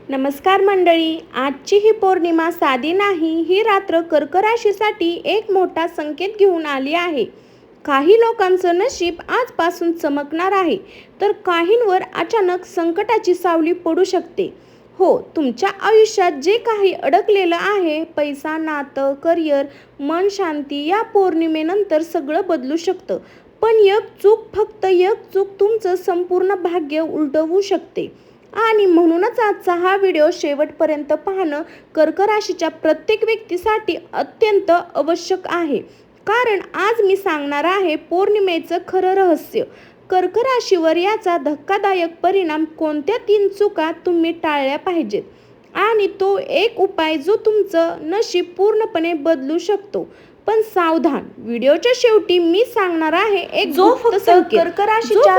नमस्कार मंडळी, आजची ही पौर्णिमा साधी नाही. ही रात्र कर्क राशीसाठी एक मोठा संकेत घेऊन आली आहे. काही लोकांचं नशीब आजपासून चमकणार आहे, तर काहींवर अचानक संकटाची सावली पडू शकते. हो, तुमच्या आयुष्यात जे काही अडकलेलं आहे, पैसा, नातं, करिअर, मन शांती, या पौर्णिमेनंतर सगळं बदलू शकतं. पण फक्त एक चूक तुमचं संपूर्ण भाग्य उलटवू शकते. आणि म्हणूनच आजचा हा व्हिडिओ शेवटपर्यंत पाहणं कर्क राशीच्या प्रत्येक व्यक्तीसाठी अत्यंत आवश्यक आहे. कारण आज मी सांगणार आहे पौर्णिमेचं खरं रहस्य. कर्क राशीवर याचा धक्कादायक परिणाम, कोणत्या 3 चुका तुम्ही टाळल्या पाहिजेत आणि तो एक उपाय जो तुमचं नशीब पूर्णपणे बदलू शकतो. पण सावधान, व्हिडिओच्या शेवटी मी सांगणार आहे एक गुप्त संकेत, कर्क राशीच्या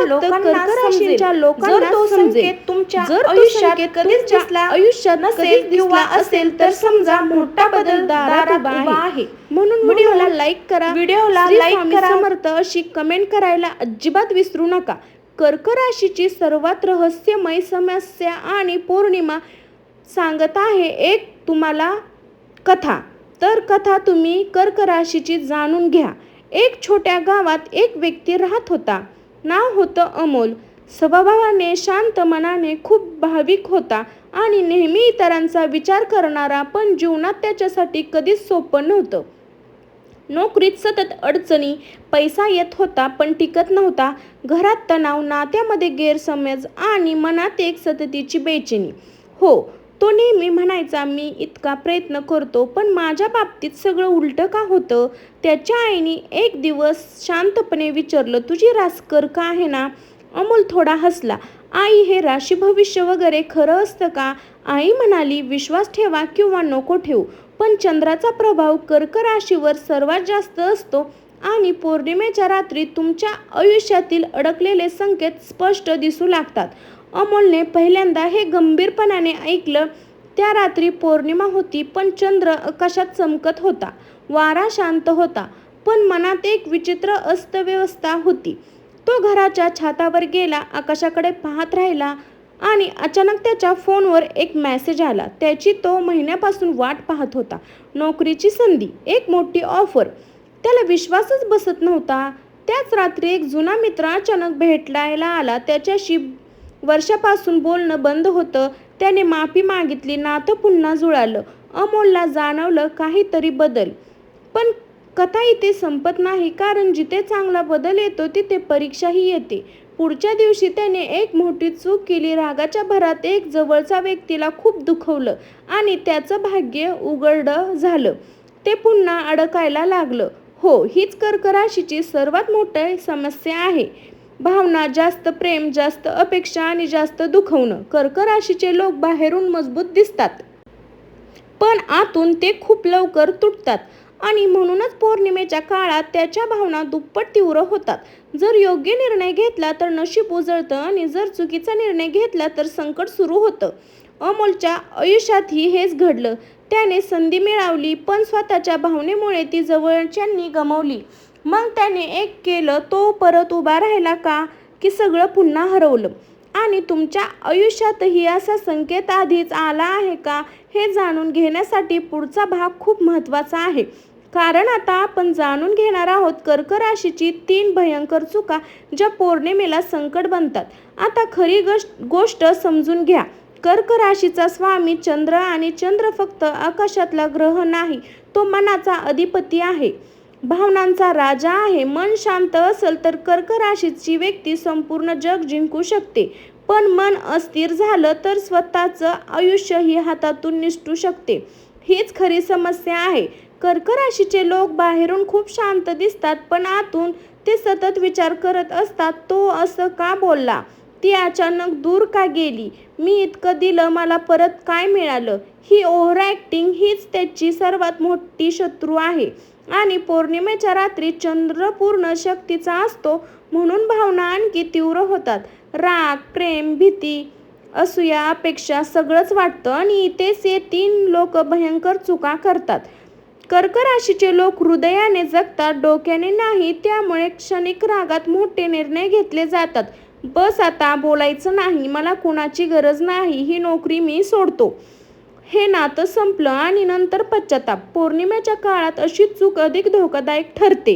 लोकांना समजेल. तुमच्या जर तो आयुष्यात संकेत कधीच तुमच्या दिसला आयुष्यात नसेल किंवा असेल तर समजा मोठा बदल दारात उभा आहे. म्हणून व्हिडिओला लाईक करा. श्री स्वामी समर्थ अशी कमेंट करायला अजिबात विसरू नका. कर्क राशीची सर्वात रहस्यमय समस्या आणि पौर्णिमा सांगत आहे एक तुम्हाला कथा. तर कथा तुम्ही कर्क राशीची जाणून घ्या. एक छोट्या गावात एक व्यक्ती राहत होता. नाव होतं अमोल. स्वभावाने शांत, मनाने खूप भाविक होता आणि नेहमी इतरांचा विचार करणारा. पण जीवनात त्याच्यासाठी कधीच सोपं नव्हतं. नोकरीत सतत अडचणी, पैसा येत होता पण टिकत नव्हता, घरात तणाव, नात्यामध्ये गैरसमज आणि मनात एक सततीची बेचैनी. हो, तो नेहमी म्हणायचा, मी इतका प्रयत्न करतो पण माझ्या बाबतीत सगळं उलटं का होतं. त्याच्या आईने एक दिवस शांतपणे विचारलं, तुझी रास कर्क आहे ना. अमोल थोडा हसला. आई, हे राशी भविष्य वगैरे खरं असतं का. आई म्हणाली, विश्वास ठेवा किंवा नको ठेवू, पण चंद्राचा प्रभाव कर्क राशीवर सर्वात जास्त असतो आणि पौर्णिमेच्या रात्री तुमच्या आयुष्यातील अडकलेले संकेत स्पष्ट दिसू लागतात. अमोलने पहिल्यांदा हे गंभीरपणाने ऐकलं. त्या रात्री पौर्णिमा होती पण चंद्र आकाशात चमकत होता. वारा शांत होता पण मनात एक विचित्र अस्तव्यवस्था होती. तो घराच्या छतावर गेला, आकाशाकडे पाहत राहिला आणि अचानक त्याच्या फोनवर एक मेसेज आला. त्याची तो महिन्यापासून वाट पाहत होता. नोकरीची संधी, एक मोठी ऑफर. त्याला विश्वासच बसत नव्हता. त्याच रात्री एक जुना मित्र अचानक भेटायला आला. त्याच्याशी वर्षापासून बोलणं बंद होतं. त्याने माफी मागितली, नातं पुन्हा जुळालं. अमोलला जाणवलं काहीतरी बदल. पण कथा इथे संपत नाही, कारण जिथे चांगला बदल येतो तिथे परीक्षाही येते. पुढच्या दिवशी त्याने एक मोठी चूक केली. रागाच्या भरात एक जवळच्या व्यक्तीला खूप दुखवलं आणि त्याचं भाग्य उघड झालं. ते पुन्हा अडकायला लागलं. हो, हीच कर्क राशीची सर्वात मोठी समस्या आहे. भावना, जास्त प्रेम, जास्त अपेक्षा आणि जास्त दुखवणं. कर्क राशीचे लोक बाहेरून मजबूत दिसतात पण आतून ते खूप लवकर तुटतात आणि म्हणूनच पौर्णिमेच्या काळात त्याच्या भावना दुप्पट तीव्र होतात. जर योग्य निर्णय घेतला तर नशीब उजळतं आणि जर चुकीचा निर्णय घेतला तर संकट सुरू होतं. अमोलच्या आयुष्यातही हेच घडलं. त्याने संधी मिळवली पण स्वतःच्या भावनेमुळे ती जवळच्यांनी गमावली. मग त्याने एक केलं, तो परत उभा राहिला का की सगळं पुन्हा हरवलं. आणि तुमच्या आयुष्यातही असा संकेत आधीच आला आहे का, हे जाणून घेण्यासाठी पुढचा भाग खूप महत्त्वाचा आहे. कारण आता आपण जाणून घेणार आहोत कर्क राशीची 3 भयंकर चुका ज्या पौर्णिमेला संकट बनतात. आता खरी गोष्ट समजून घ्या. कर्क राशीचा स्वामी चंद्र आणि चंद्र फक्त आकाशातला ग्रह नाही, तो मनाचा अधिपती आहे, भावनांचा राजा आहे. मन शांत असेल तर कर्क राशीची व्यक्ती संपूर्ण जग जिंकू शकते. पण मन अस्थिर झालं तर स्वतःचं आयुष्यही हातातून निसटू शकते. हीच खरी समस्या आहे. कर्क राशीचे लोक बाहेरून खूप शांत दिसतात पण आतून ते सतत विचार करत असतात. तो असं का बोलला, ती अचानक दूर का गेली, मी इतकं दिलं, मला परत काय मिळालं. ही ओव्हर ॲक्टिंग हीच त्याची सर्वात मोठी शत्रू आहे. आणि पौर्णिमेच्या रात्री चंद्र पूर्ण शक्तीचा असतो म्हणून भावना आणखी तीव्र होतात. राग, प्रेम, भीती, असूया, अपेक्षा सगळंच वाटतं आणि इथेच हे 3 लोक भयंकर चुका करतात. कर्क राशीचे लोक हृदयाने जगतात, डोक्याने नाही. त्यामुळे क्षणिक रागात मोठे निर्णय घेतले जातात. बस आता बोलायचं नाही, मला कुणाची गरज नाही, ही नोकरी मी सोडतो. हे नातं संपलं आणि नंतर पश्चाताप. पौर्णिमेच्या काळात अशी चूक अधिक धोकादायक ठरते.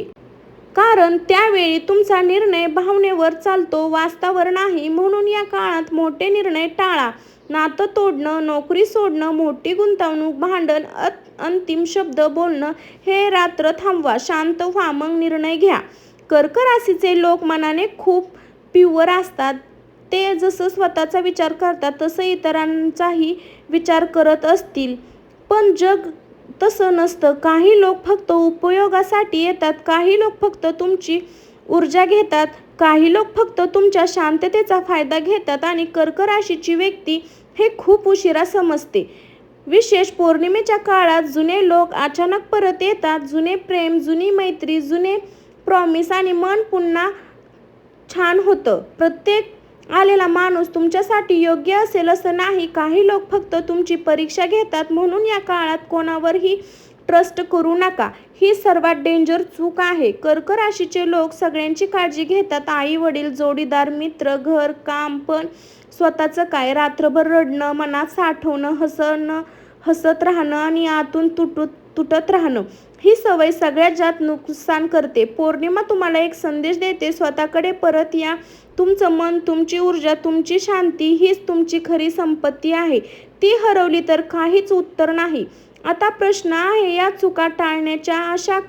कारण त्यावेळी तुमचा निर्णय भावनेवर चालतो, वास्तवावर नाही. म्हणून या काळात मोठे निर्णय टाळा. नातं तोडणं, नोकरी सोडणं, मोठी गुंतवणूक, भांडण, अंतिम शब्द बोलणं हे रात्र थांबवा. शांत व्हा, मग निर्णय घ्या. कर्क राशीचे लोक मनाने खूप प्युअर असतात. ते जसं स्वतःचा विचार करतात तसं इतरांचाही विचार करत असतील. पण जग तसं नसतं. काही लोक फक्त उपयोगासाठी येतात, काही लोक फक्त तुमची ऊर्जा घेतात, काही लोक फक्त तुमच्या शांततेचा फायदा घेतात. आणि कर्क राशीची व्यक्ती हे खूप उशिरा समजते. विशेष पौर्णिमेच्या काळात जुने लोक अचानक परत येतात. जुने प्रेम, जुनी मैत्री, जुने प्रॉमिस आणि मन पुन्हा छान होतं. प्रत्येक आलेला माणूस तुमच्यासाठी योग्य असेल असं नाही. काही लोक फक्त तुमची परीक्षा घेतात. म्हणून या काळात कोणावरही ट्रस्ट करू नका. ही सर्वात डेंजर चूक आहे. कर्क राशीचे लोक सगळ्यांची काळजी घेतात. आई वडील, जोडीदार, मित्र, घर, काम. पण स्वतःचं काय? रात्रभर रडणं, मनात साठवणं, हसत राहणं आणि आतून तुटत राहणं, ही सवय सगळ्यात जास्त नुकसान करते. पौर्णिमा तुम्हाला एक संदेश देते, स्वतःकडे परत या. तुमचं मन, तुमची ऊर्जा, तुमची शांती हीच तुमची खरी संपत्ती आहे. ती हरवली तर काहीच उत्तर नाही. आता प्रश्न आहे, या चुका टाळण्याच्या अशा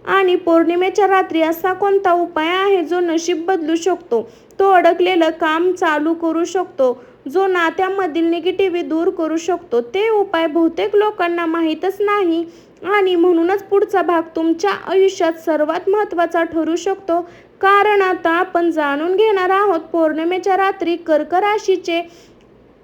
आणि पौर्णिमेच्या रात्री असा कोणता उपाय आहे जो नशीब बदलू शकतो, तो अडकलेलं काम चालू करू शकतो, जो नात्यामधील निगेटिव्हिटी दूर करू शकतो? ते उपाय बहुतेक लोकांना माहीतच नाही आणि म्हणूनच पुढचा भाग तुमच्या आयुष्यात सर्वात महत्त्वाचा ठरू शकतो. कारण आता आपण जाणून घेणार आहोत पौर्णिमेच्या रात्री कर्क राशीचे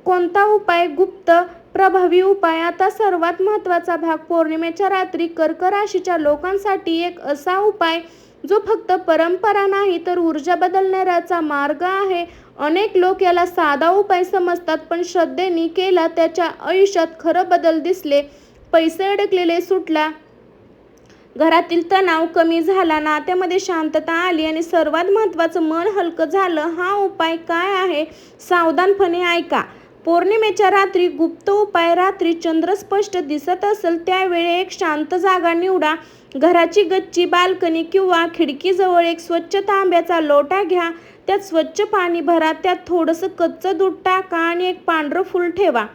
कोणता उपाय, गुप्त प्रभावी उपाय. आता सर्वात महत्त्वाचा भाग. पौर्णिमेच्या रात्री कर्क राशीच्या लोकांसाठी एक असा उपाय जो फक्त परंपरा नाही तर ऊर्जा बदलणाऱ्याचा मार्ग आहे. अनेक लोक याला साधा उपाय समजतात, पण श्रद्धेने केला त्याच्या आयुष्यात खरं बदल दिसले. पैसे अडकलेले सुटला, घरातील तणाव कमी झाला, नात्यामध्ये शांतता आली आणि सर्वात महत्त्वाचं मन हलकं झालं. हा उपाय काय आहे? सावधानपणे ऐका. पौर्णिमेच्या रात्री गुप्त उपाय. रात्री चंद्र स्पष्ट दिसत असेल त्यावेळी एक शांत जागा निवडा. घराची गच्ची, बाल्कनी किंवा खिडकीजवळ एक स्वच्छ तांब्याचा लोटा घ्या. त्यात स्वच्छ पाणी भरा. त्यात थोडंसं कच्चं दूध टाका आणि एक पांढरं फूल ठेवा.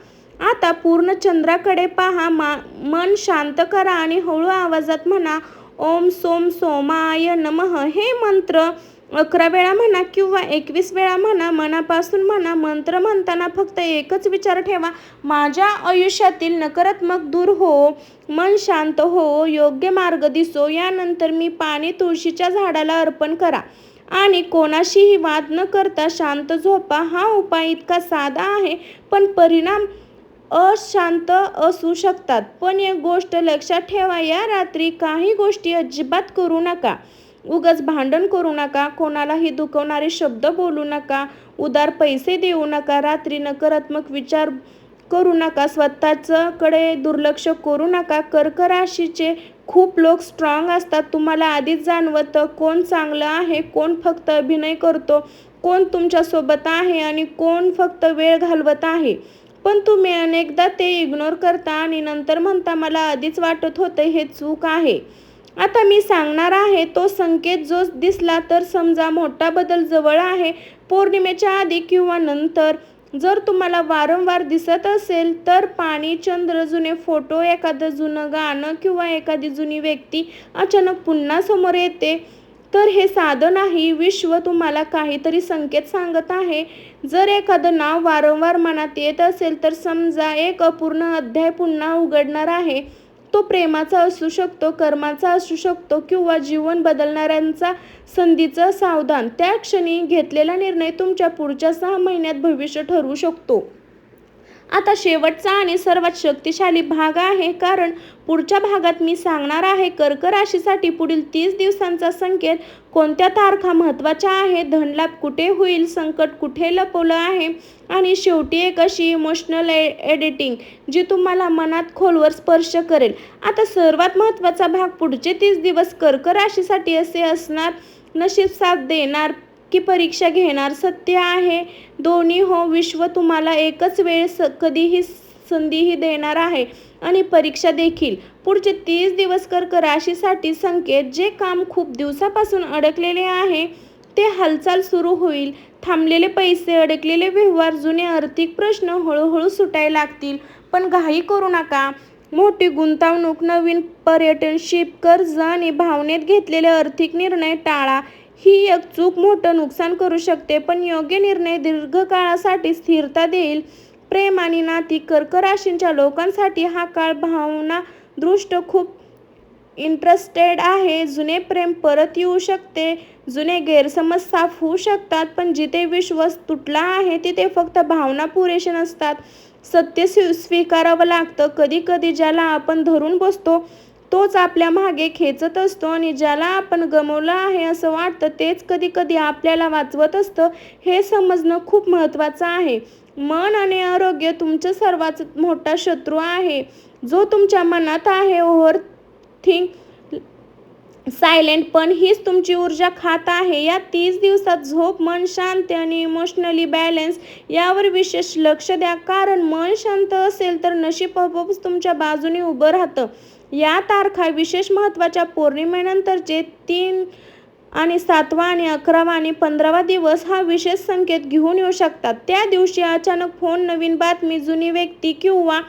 आता पूर्ण चंद्राकडे पहा. मन शांत करा आणि हळू आवाजात म्हणा, ओम सोम सोमाय नमः. हे मंत्र 11 वेळा म्हणा किंवा 21 वेळा म्हणा. मनापासून म्हणा. मंत्र म्हणताना फक्त एकच विचार ठेवा, माझ्या आयुष्यातील नकारात्मक दूर हो, मन शांत हो, योग्य मार्ग दिसो. यानंतर मी पाणी तुळशीच्या झाडाला अर्पण करा आणि कोणाशीही वाद न करता शांत झोपा. हा उपाय इतका साधा आहे पण परिणाम अशांत असू शकतात. पण एक गोष्ट लक्षात ठेवा, या रात्री काही गोष्टी अजिबात करू नका. उगाच भांडण करू नका, कोणालाही दुखवणारे शब्द बोलू नका, उधार पैसे देऊ नका, रात्री नकारात्मक विचार करू नका, स्वतःकडे दुर्लक्ष करू नका. कर्क राशीचे खूप लोक स्ट्रॉंग असतात. तुम्हाला आधीच जाणवतं कोण चांगलं आहे, कोण फक्त अभिनय करतो, कोण तुमच्यासोबत आहे आणि कोण फक्त वेळ घालवत आहे. पण तुम्ही अनेकदा ते इग्नोर करता आणि नंतर म्हणता मला आधीच वाटत होतं. हे चूक आहे. आता मी सांगणार आहे तो संकेत जो दिसला तर समजा मोठा बदल जवळ आहे. पौर्णिमेच्या आधी किंवा नंतर जर तुम्हाला वारंवार दिसत असेल तर पाणी, चंद्र, जुने फोटो, एखादं जुनं गाणं किंवा एखादी जुनी व्यक्ती अचानक पुन्हा समोर येते, तर हे साधं नाही. विश्व तुम्हाला काहीतरी संकेत सांगत आहे. जर एखादं नाव वारंवार मनात येत असेल तर समजा एक अपूर्ण अध्याय पुन्हा उघडणार आहे. तो प्रेमाचा असू शकतो, कर्माचा असू शकतो किंवा जीवन बदलणाऱ्यांचा संधीचं. सावधान, त्या क्षणी घेतलेला निर्णय तुमच्या पुढच्या 6 महिन्यात भविष्य ठरवू शकतो. आता शेवटचा आणि सर्वात शक्तिशाली भाग आहे, कारण पुढच्या भागात मी सांगणार आहे कर्क राशीसाठी पुढील 30 दिवसांचा संकेत. कोणत्या तारखा महत्त्वाच्या आहेत, धनलाभ कुठे होईल, संकट कुठे लपवलं आहे आणि शेवटी एक अशी इमोशनल एडिटिंग जी तुम्हाला मनात खोलवर स्पर्श करेल. आता सर्वात महत्त्वाचा भाग. पुढचे 30 दिवस कर्क राशीसाठी असे असणार, नशीब साथ देणार, की परीक्षा घेणार सत्य आहे. दोन्ही हो, विश्व तुम्हाला एकच वेळेस कधीही संधीही देणार आहे आणि परीक्षा देखील. पुढचे 30 दिवस कर्क राशीसाठी संकेत. जे काम खूप दिवसापासून अडकलेले आहे ते हालचाल सुरू होईल. थांबलेले पैसे, अडकलेले व्यवहार, जुने आर्थिक प्रश्न हळूहळू सुटायला लागतील. पण घाई करू नका. मोठी गुंतवणूक, नवीन पार्टनरशिप, कर्ज आणि भावनेत घेतलेले आर्थिक निर्णय टाळा. ही एक चूक मोठं नुकसान करू शकते, पण योग्य निर्णय दीर्घकाळासाठी स्थिरता देईल. प्रेम आणि नाती. कर्क राशीच्या लोकांसाठी हा काळ भावनादृष्ट खूप इंटरेस्टेड आहे. जुने प्रेम परत येऊ शकते. जुने गैरसमज साफ होऊ शकतात. पण जिथे विश्वास तुटला आहे तिथे फक्त भावना पुरेशा नसतात. सत्य स्वीकारावं लागतं. कधी कधी ज्याला आपण धरून बसतो तोच आपल्या मागे खेचत असतो आणि ज्याला आपण गमावलं आहे असं वाटतं तेच कधी कधी आपल्याला वाचवत असतं. हे समजणं खूप महत्त्वाचं आहे. मन आणि आरोग्य तुमचा सर्वात मोठा शत्रू आहे. जो तुमच्या मनात आहे. ओव्हर थिंक, सायलेंट पण हीच तुमची ऊर्जा खात आहे. या 30 दिवसात झोप, मन शांत आणि इमोशनली बॅलन्स यावर विशेष लक्ष द्या. कारण मन शांत असेल तर नशीब आपोआप तुमच्या बाजूने उभं राहतं. या तारखा विशेष महत्त्वाच्या. पौर्णिमेनंतरचे 3 आणि 7वा आणि 11वा आणि 15वा दिवस हा विशेष संकेत घेऊन येऊ शकतात. त्या दिवशी अचानक फोन, नवीन बातमी, जुनी व्यक्ती किंवा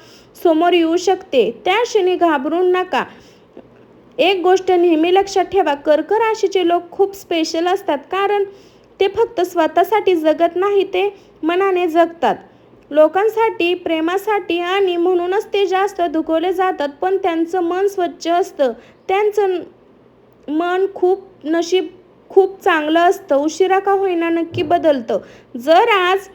समोर येऊ शकते. त्या क्षणी घाबरून नका. एक गोष्ट नेहमी लक्षात ठेवा, कर्क राशीचे लोक खूप स्पेशल असतात. कारण ते फक्त स्वतःसाठी जगत नाही, ते मनाने जगतात. लोकांसाठी, प्रेमासाठी आणि म्हणूनच ते जास्त दुखवले जातात. पण त्यांचं मन स्वच्छ असतं. त्यांचं मन नशीब खूप चांगलं असतं. उशिरा का होईना नक्की बदलतं. जर आज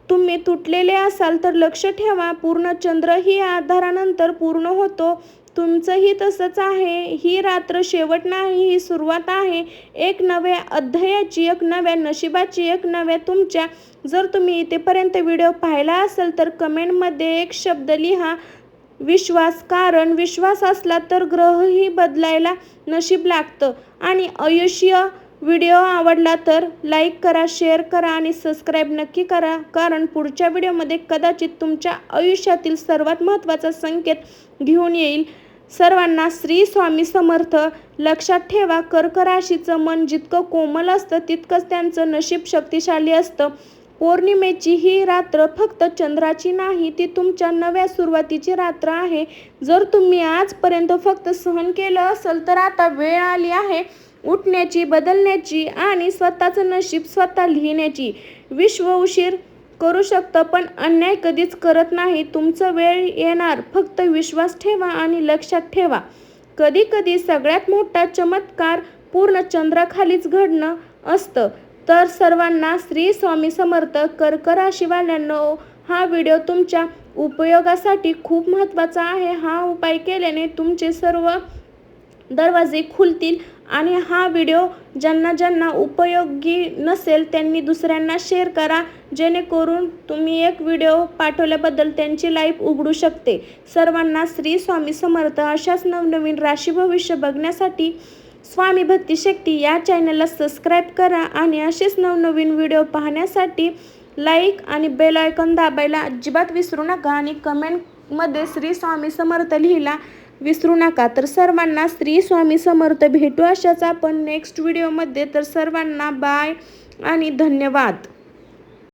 तुम्ही तुटलेले असाल तर लक्ष ठेवा, पूर्ण चंद्र ही आधारानंतर पूर्ण होतो. तुमचंही तसंच आहे. ही रात्र शेवट नाही, ही सुरुवात आहे एक नव्या अध्यायाची, एक नव्या नशिबाची, एक नव्या तुमच्या. जर तुम्ही इथेपर्यंत व्हिडिओ पाहिला असेल तर कमेंटमध्ये एक शब्द लिहा, विश्वास. कारण विश्वास असला तर ग्रहही बदलायला नशीब लागतं. आणि आयुष्य. व्हिडिओ आवडला तर लाईक करा, शेअर करा आणि सबस्क्राईब नक्की करा. कारण पुढच्या व्हिडिओमध्ये कदाचित तुमच्या आयुष्यातील सर्वात महत्त्वाचा संकेत घेऊन येईल. सर्वांना श्री स्वामी समर्थ. लक्षात ठेवा, कर्क राशीचं मन जितकं कोमल असतं तितकंच त्यांचं नशीब शक्तिशाली असतं. पौर्णिमेची ही रात्र फक्त चंद्राची नाही, ती तुमच्या नव्या सुरुवातीची रात्र आहे. जर तुम्ही आजपर्यंत फक्त सहन केलं असेल तर आता वेळ आली आहे उठण्याची, बदलण्याची आणि स्वतःचं नशीब स्वतः लिहिण्याची. विश्व उशीर करू शकतं पण अन्याय कधीच करत नाही. तुमचं वेळ येणार. फक्त विश्वास ठेवा आणि लक्षात ठेवा, कधी कधी सगळ्यात मोठा चमत्कार पूर्ण चंद्राखालीच घडणं असतं. तर सर्वांना श्री स्वामी समर्थ. कर्क राशीवाल्यांनो, हा व्हिडिओ तुमच्या उपयोगासाठी खूप महत्त्वाचा आहे. हा उपाय केल्याने तुमचे सर्व दरवाजे खुलतील. आणि हा व्हिडिओ ज्यांना उपयोगी नसेल त्यांनी दुसऱ्यांना शेअर करा, जेणेकरून तुम्ही एक व्हिडिओ पाठवल्याबद्दल त्यांची लाईफ उघडू शकते. सर्वांना श्री स्वामी समर्थ. अशाच नवनवीन राशी भविष्य बघण्यासाठी स्वामी भक्ती शक्ती या चॅनलला सबस्क्राईब करा आणि असेच नवनवीन व्हिडिओ पाहण्यासाठी लाईक आणि बेल आयकॉन दाबायला अजिबात विसरू नका. आणि कमेंटमध्ये श्री स्वामी समर्थ लिहिला विसरू नका. तर सर्वांना श्री स्वामी समर्थ. भेटू अशाच आपण नेक्स्ट व्हिडिओमध्ये. तर सर्वांना बाय आणि धन्यवाद.